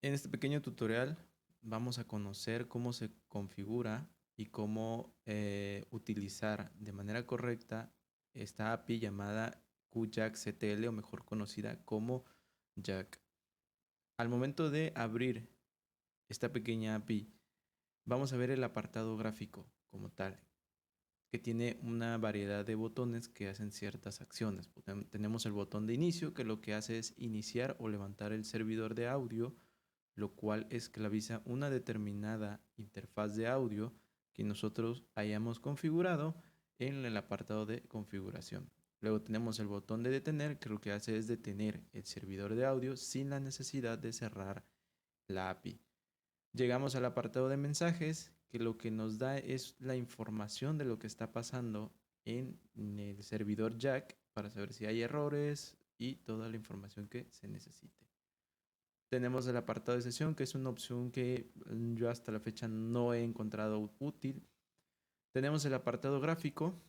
En este pequeño tutorial vamos a conocer cómo se configura y cómo utilizar de manera correcta esta API llamada QJack-CTL o mejor conocida como Jack. Al momento de abrir esta pequeña API, vamos a ver el apartado gráfico como tal, que tiene una variedad de botones que hacen ciertas acciones. Tenemos el botón de inicio, que lo que hace es iniciar o levantar el servidor de audio, lo cual esclaviza una determinada interfaz de audio que nosotros hayamos configurado en el apartado de configuración. Luego tenemos el botón de detener, que lo que hace es detener el servidor de audio sin la necesidad de cerrar la API. Llegamos al apartado de mensajes, que lo que nos da es la información de lo que está pasando en el servidor Jack para saber si hay errores y toda la información que se necesite. Tenemos el apartado de sesión, que es una opción que yo hasta la fecha no he encontrado útil. Tenemos el apartado gráfico,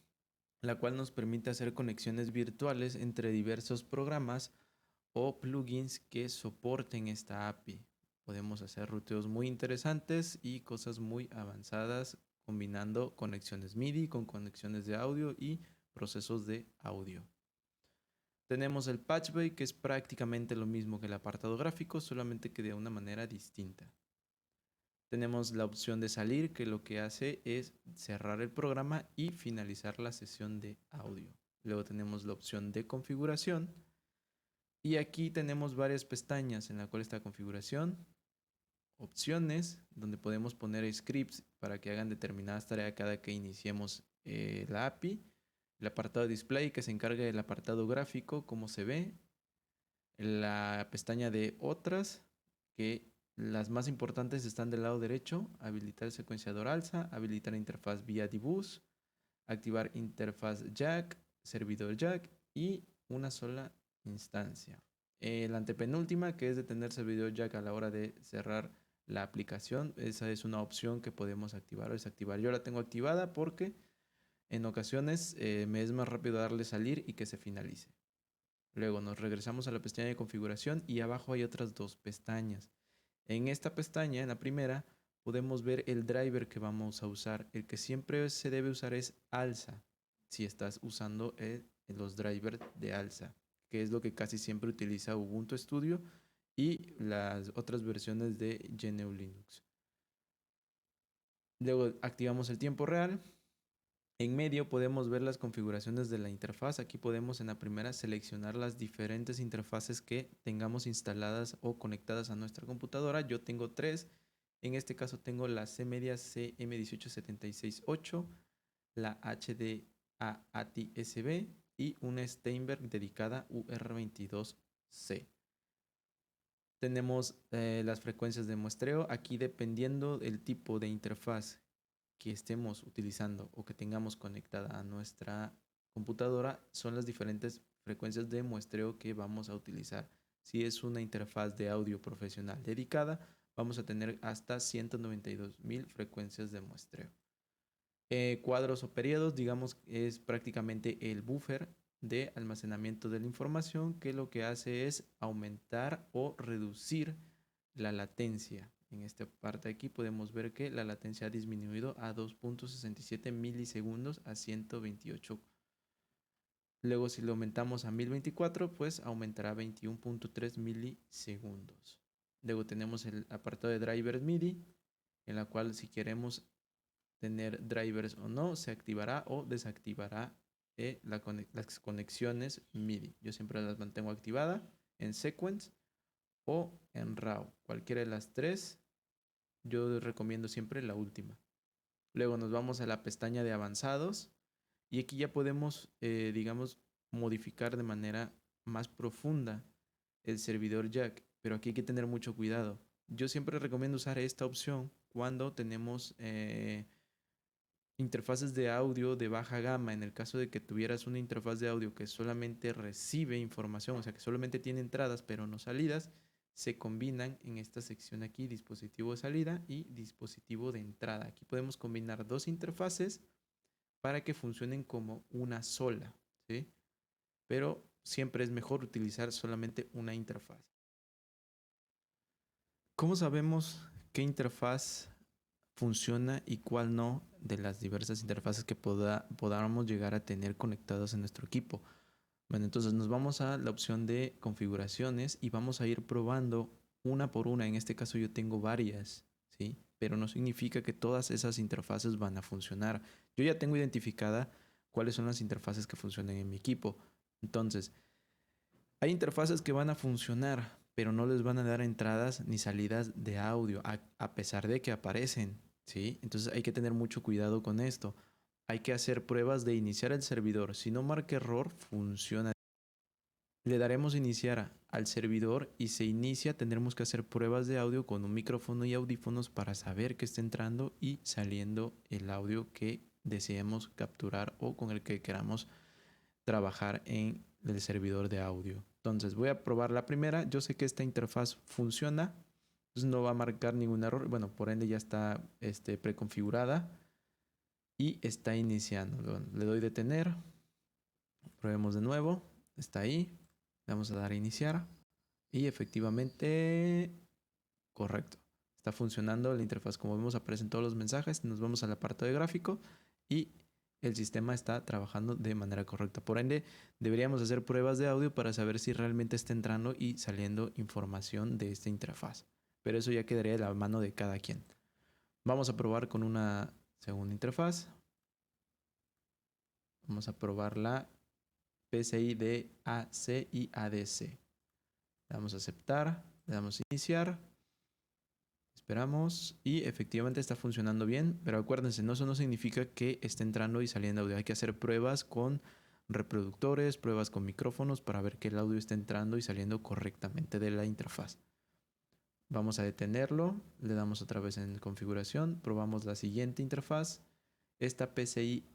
la cual nos permite hacer conexiones virtuales entre diversos programas o plugins que soporten esta API. Podemos hacer ruteos muy interesantes y cosas muy avanzadas combinando conexiones MIDI con conexiones de audio y procesos de audio. Tenemos el patch bay, que es prácticamente lo mismo que el apartado gráfico, solamente que de una manera distinta. Tenemos la opción de salir, que lo que hace es cerrar el programa y finalizar la sesión de audio. Luego tenemos la opción de configuración. Y aquí tenemos varias pestañas en la cual está configuración, opciones, donde podemos poner scripts para que hagan determinadas tareas cada que iniciemos la API. El apartado display, que se encarga del apartado gráfico, cómo se ve. La pestaña de otras, que las más importantes están del lado derecho: habilitar el secuenciador alza, habilitar interfaz vía dbus, activar interfaz jack, servidor jack y una sola instancia. La antepenúltima, que es detener servidor jack a la hora de cerrar la aplicación, esa es una opción que podemos activar o desactivar. Yo la tengo activada porque en ocasiones me es más rápido darle salir y que se finalice. Luego nos regresamos a la pestaña de configuración y abajo hay otras dos pestañas. En esta pestaña, en la primera, podemos ver el driver que vamos a usar. El que siempre se debe usar es alza, si estás usando los drivers de alza, que es lo que casi siempre utiliza Ubuntu Studio y las otras versiones de GNU Linux. Luego activamos el tiempo real. En medio podemos ver las configuraciones de la interfaz. Aquí podemos en la primera seleccionar las diferentes interfaces que tengamos instaladas o conectadas a nuestra computadora. Yo tengo tres. En este caso tengo la CMedia CM18768, la HDA ATI SB y una Steinberg dedicada UR22C. Tenemos las frecuencias de muestreo. Aquí, dependiendo del tipo de interfaz que estemos utilizando o que tengamos conectada a nuestra computadora, son las diferentes frecuencias de muestreo que vamos a utilizar. Si es una interfaz de audio profesional dedicada, vamos a tener hasta 192.000 frecuencias de muestreo. Cuadros o periodos, digamos, es prácticamente el buffer de almacenamiento de la información, que lo que hace es aumentar o reducir la latencia. En esta parte de aquí podemos ver que la latencia ha disminuido a 2.67 milisegundos a 128. Luego, si lo aumentamos a 1024, pues aumentará 21.3 milisegundos. Luego tenemos el apartado de drivers MIDI, en la cual, si queremos tener drivers o no, se activará o desactivará las conexiones MIDI. Yo siempre las mantengo activadas en sequence o en RAW. Cualquiera de las tres, yo recomiendo siempre la última. Luego nos vamos a la pestaña de avanzados y aquí ya podemos, digamos, modificar de manera más profunda el servidor jack, pero aquí hay que tener mucho cuidado. Yo siempre recomiendo usar esta opción cuando tenemos interfaces de audio de baja gama. En el caso de que tuvieras una interfaz de audio que solamente recibe información, o sea que solamente tiene entradas pero no salidas, se combinan en esta sección aquí: dispositivo de salida y dispositivo de entrada. Aquí podemos combinar dos interfaces para que funcionen como una sola, ¿sí? Pero siempre es mejor utilizar solamente una interfaz. ¿Cómo sabemos qué interfaz funciona y cuál no de las diversas interfaces que podamos llegar a tener conectadas en nuestro equipo? Bueno, entonces nos vamos a la opción de configuraciones y vamos a ir probando una por una. En este caso yo tengo varias, ¿sí? Pero no significa que todas esas interfaces van a funcionar. Yo ya tengo identificada cuáles son las interfaces que funcionan en mi equipo. Entonces, hay interfaces que van a funcionar, pero no les van a dar entradas ni salidas de audio, a pesar de que aparecen, ¿sí? Entonces hay que tener mucho cuidado con esto. Hay que hacer pruebas de iniciar el servidor. Si no marca error, funciona. Le daremos iniciar al servidor y se inicia. Tendremos que hacer pruebas de audio con un micrófono y audífonos para saber que está entrando y saliendo el audio que deseemos capturar o con el que queramos trabajar en el servidor de audio. Entonces voy a probar la primera. Yo sé que esta interfaz funciona. Entonces no va a marcar ningún error. Bueno, por ende ya está preconfigurada y está iniciando. Le doy detener. Probemos de nuevo. Está ahí. Le vamos a dar a iniciar. Y efectivamente, correcto. Está funcionando la interfaz. Como vemos, aparecen todos los mensajes. Nos vamos al apartado de gráfico y el sistema está trabajando de manera correcta. Por ende, deberíamos hacer pruebas de audio para saber si realmente está entrando y saliendo información de esta interfaz. Pero eso ya quedaría de la mano de cada quien. Vamos a probar con una segunda interfaz. Vamos a probar la PCI DAC y ADC. Le damos a aceptar, le damos a iniciar. Esperamos y efectivamente está funcionando bien, pero acuérdense, eso no significa que esté entrando y saliendo audio. Hay que hacer pruebas con reproductores, pruebas con micrófonos para ver que el audio está entrando y saliendo correctamente de la interfaz. Vamos a detenerlo, le damos otra vez en configuración, probamos la siguiente interfaz. Esta PCI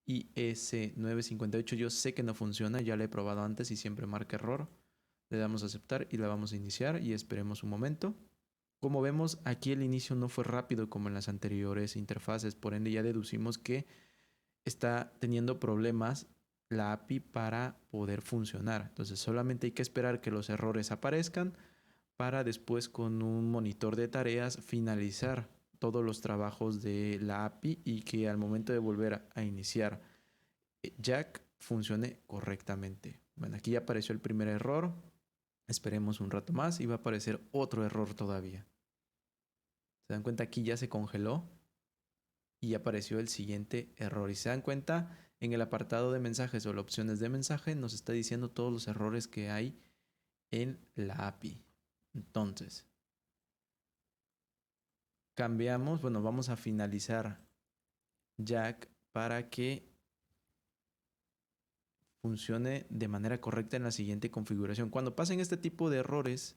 IS958 yo sé que no funciona, ya la he probado antes y siempre marca error. Le damos a aceptar y la vamos a iniciar y esperemos un momento. Como vemos, aquí el inicio no fue rápido como en las anteriores interfaces, por ende ya deducimos que está teniendo problemas la API para poder funcionar. Entonces solamente hay que esperar que los errores aparezcan para después con un monitor de tareas finalizar todos los trabajos de la API y que al momento de volver a iniciar Jack funcione correctamente. Bueno, aquí ya apareció el primer error. Esperemos un rato más y va a aparecer otro error todavía. Se dan cuenta, aquí ya se congeló y apareció el siguiente error. Y se dan cuenta, en el apartado de mensajes o las opciones de mensaje nos está diciendo todos los errores que hay en la API. Entonces, cambiamos, bueno, vamos a finalizar Jack para que funcione de manera correcta en la siguiente configuración. Cuando pasen este tipo de errores,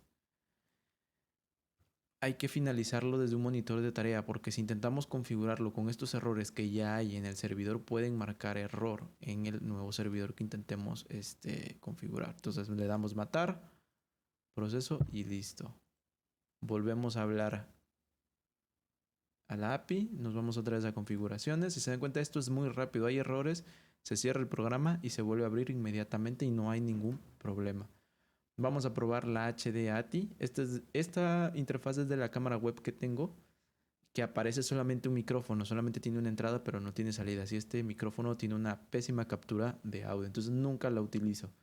hay que finalizarlo desde un monitor de tarea, porque si intentamos configurarlo con estos errores que ya hay en el servidor, pueden marcar error en el nuevo servidor que intentemos configurar. Entonces le damos matar, proceso y listo. Volvemos a hablar a la API, nos vamos otra vez a configuraciones. Si se dan cuenta, esto es muy rápido, hay errores, se cierra el programa y se vuelve a abrir inmediatamente y no hay ningún problema. Vamos a probar la HD ATI. Esta interfaz es de la cámara web que tengo, que aparece solamente un micrófono, solamente tiene una entrada pero no tiene salidas. Y este micrófono tiene una pésima captura de audio, entonces nunca la utilizo.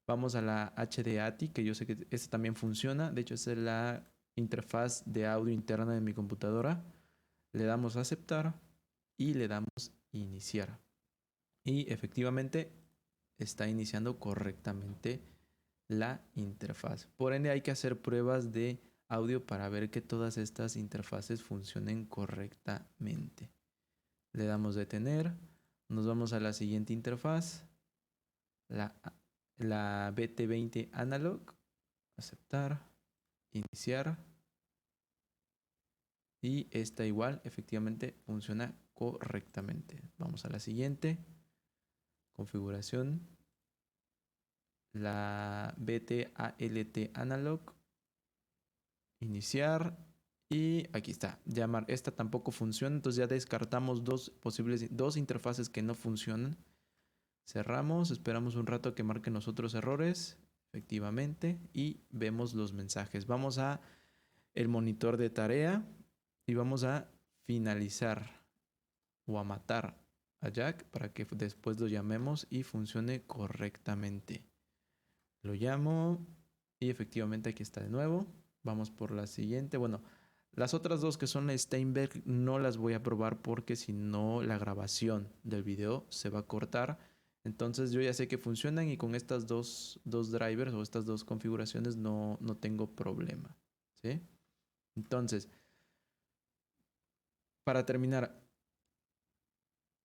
Vamos a la HD ATI, que yo sé que esta también funciona. De hecho, esta es la interfaz de audio interna de mi computadora. Le damos a aceptar y le damos iniciar. Y efectivamente está iniciando correctamente la interfaz. Por ende, hay que hacer pruebas de audio para ver que todas estas interfaces funcionen correctamente. Le damos detener, nos vamos a la siguiente interfaz, la BT20 Analog, aceptar, iniciar. Y esta igual, efectivamente, funciona correctamente. Vamos a la siguiente, configuración, la BT-ALT Analog, iniciar y aquí está. Esta tampoco funciona, entonces ya descartamos dos interfaces que no funcionan. Cerramos, esperamos un rato a que marquen los otros errores, efectivamente, y vemos los mensajes. Vamos a el monitor de tarea y vamos a finalizar o a matar a Jack para que después lo llamemos y funcione correctamente. Lo llamo y efectivamente aquí está de nuevo. Vamos por la siguiente. Bueno, las otras dos que son la Steinberg no las voy a probar porque si no la grabación del video se va a cortar. Entonces yo ya sé que funcionan y con estas dos drivers o estas dos configuraciones no tengo problema. ¿Sí? Entonces, para terminar,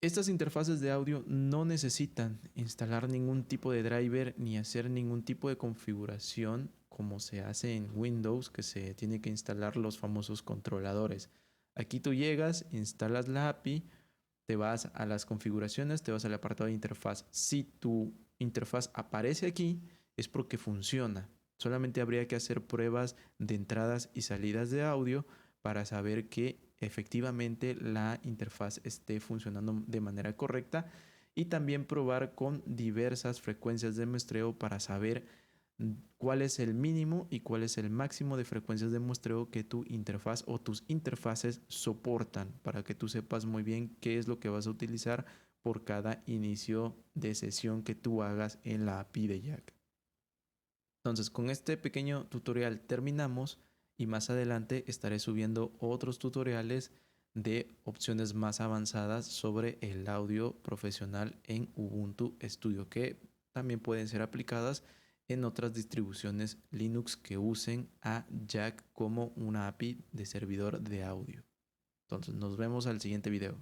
estas interfaces de audio no necesitan instalar ningún tipo de driver ni hacer ningún tipo de configuración como se hace en Windows, que se tiene que instalar los famosos controladores. Aquí tú llegas, instalas la API, te vas a las configuraciones, te vas al apartado de interfaz. Si tu interfaz aparece aquí, es porque funciona. Solamente habría que hacer pruebas de entradas y salidas de audio para saber que efectivamente la interfaz esté funcionando de manera correcta y también probar con diversas frecuencias de muestreo para saber cuál es el mínimo y cuál es el máximo de frecuencias de muestreo que tu interfaz o tus interfaces soportan para que tú sepas muy bien qué es lo que vas a utilizar por cada inicio de sesión que tú hagas en la API de Jack. Entonces, con este pequeño tutorial terminamos y más adelante estaré subiendo otros tutoriales de opciones más avanzadas sobre el audio profesional en Ubuntu Studio que también pueden ser aplicadas en otras distribuciones Linux que usen a Jack como una API de servidor de audio. Entonces, nos vemos al siguiente video.